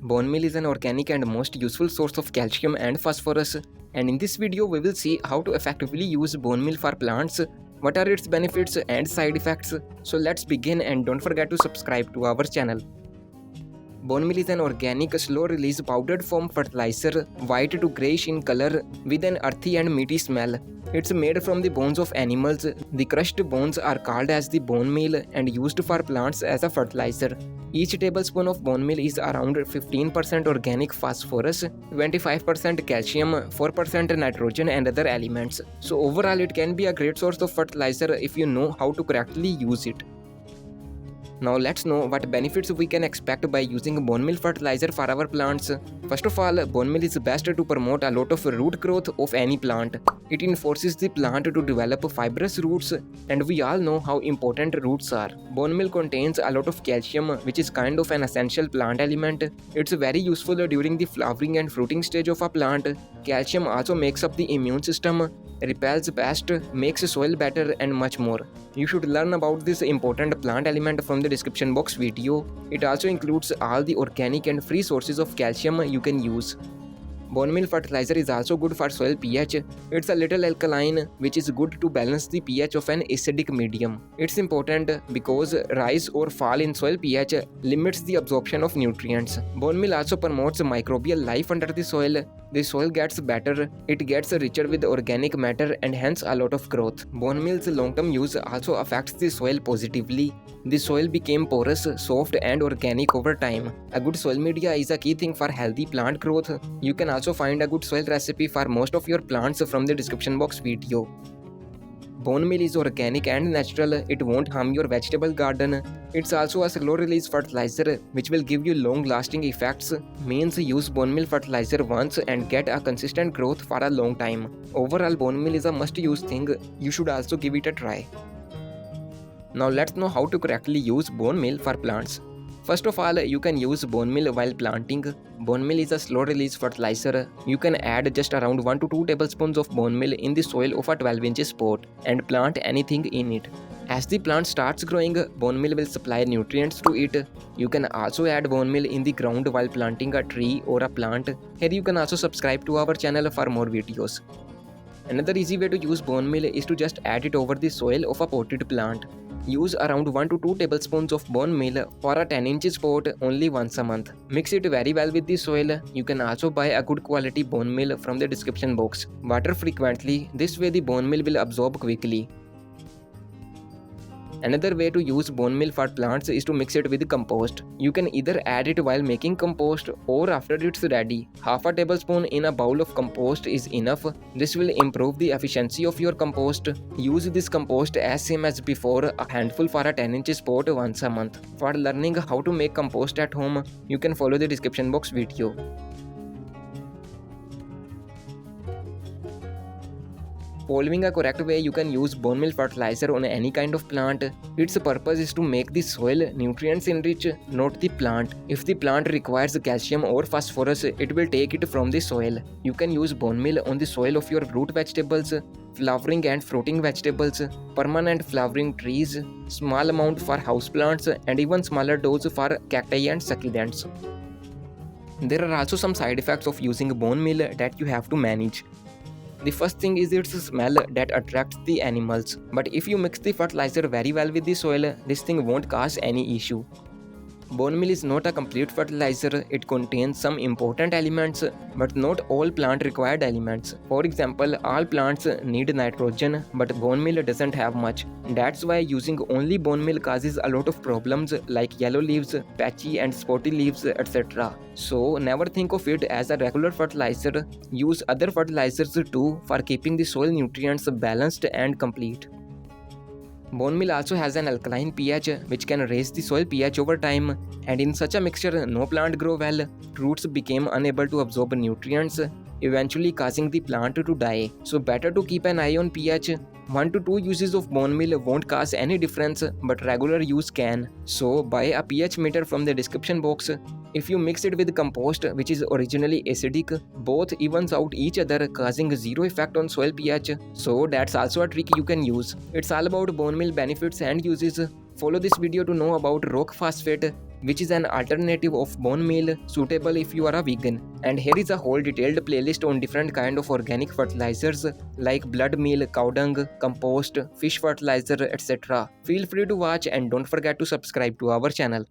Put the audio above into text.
Bone meal is an organic and most useful source of calcium and phosphorus, and in this video we will see how to effectively use bone meal for plants, what are its benefits and side effects. So let's begin, and don't forget to subscribe to our channel. Bone meal is an organic, slow-release powdered form fertilizer, white to greyish in color, with an earthy and meaty smell. It's made from the bones of animals. The crushed bones are called as the bone meal and used for plants as a fertilizer. Each tablespoon of bone meal is around 15% organic phosphorus, 25% calcium, 4% nitrogen and other elements. So overall it can be a great source of fertilizer if you know how to correctly use it. Now let's know what benefits we can expect by using bone meal fertilizer for our plants. First of all, bone meal is best to promote a lot of root growth of any plant. It enforces the plant to develop fibrous roots, and we all know how important roots are. Bone meal contains a lot of calcium, which is kind of an essential plant element. It's very useful during the flowering and fruiting stage of a plant. Calcium also makes up the immune system, repels pests, makes soil better, and much more. You should learn about this important plant element from the description box video. It also includes all the organic and free sources of calcium you can use. Bone meal fertilizer is also good for soil pH. It's a little alkaline, which is good to balance the pH of an acidic medium. It's important because rise or fall in soil pH limits the absorption of nutrients. Bone meal also promotes microbial life under the soil. The soil gets better, it gets richer with organic matter and hence a lot of growth. Bone meal's long-term use also affects the soil positively. The soil became porous, soft and organic over time. A good soil media is a key thing for healthy plant growth. You can also find a good soil recipe for most of your plants from the description box video. Bone meal is organic and natural, it won't harm your vegetable garden. It's also a slow release fertilizer which will give you long lasting effects. Means use bone meal fertilizer once and get a consistent growth for a long time. Overall, bone meal is a must use thing. You should also give it a try. Now let's know how to correctly use bone meal for plants. First of all, you can use bone meal while planting. Bone meal is a slow release fertilizer. You can add just around 1 to 2 tablespoons of bone meal in the soil of a 12-inch pot and plant anything in it. As the plant starts growing, bone meal will supply nutrients to it. You can also add bone meal in the ground while planting a tree or a plant. Here you can also subscribe to our channel for more videos. Another easy way to use bone meal is to just add it over the soil of a potted plant. Use around 1 to 2 tablespoons of bone meal for a 10-inch pot only once a month. Mix it very well with the soil. You can also buy a good quality bone meal from the description box. Water frequently, this way the bone meal will absorb quickly. Another way to use bone meal for plants is to mix it with compost. You can either add it while making compost or after it's ready. Half a tablespoon in a bowl of compost is enough. This will improve the efficiency of your compost. Use this compost as same as before, a handful for a 10-inch pot once a month. For learning how to make compost at home, you can follow the description box video. Following a correct way, you can use bone meal fertilizer on any kind of plant. Its purpose is to make the soil nutrients enrich, not the plant. If the plant requires calcium or phosphorus, it will take it from the soil. You can use bone meal on the soil of your root vegetables, flowering and fruiting vegetables, permanent flowering trees, small amount for houseplants, and even smaller dose for cacti and succulents. There are also some side effects of using bone meal that you have to manage. The first thing is its smell that attracts the animals, but if you mix the fertilizer very well with the soil, this thing won't cause any issue. Bone meal is not a complete fertilizer, it contains some important elements, but not all plant required elements. For example, all plants need nitrogen, but bone meal doesn't have much. That's why using only bone meal causes a lot of problems like yellow leaves, patchy and spotty leaves, etc. So never think of it as a regular fertilizer. Use other fertilizers too for keeping the soil nutrients balanced and complete. Bone meal also has an alkaline pH which can raise the soil pH over time, and in such a mixture no plant grow well. Roots became unable to absorb nutrients, eventually causing the plant to die. So better to keep an eye on pH. 1 to 2 uses of bone meal won't cause any difference, but regular use can. So buy a pH meter from the description box. If you mix it with compost, which is originally acidic, both evens out each other, causing zero effect on soil pH. So that's also a trick you can use. It's all about bone meal benefits and uses. Follow this video to know about rock phosphate. which is an alternative of bone meal suitable if you are a vegan. And here is a whole detailed playlist on different kind of organic fertilizers like blood meal, cow dung, compost, fish fertilizer, etc. Feel free to watch and don't forget to subscribe to our channel.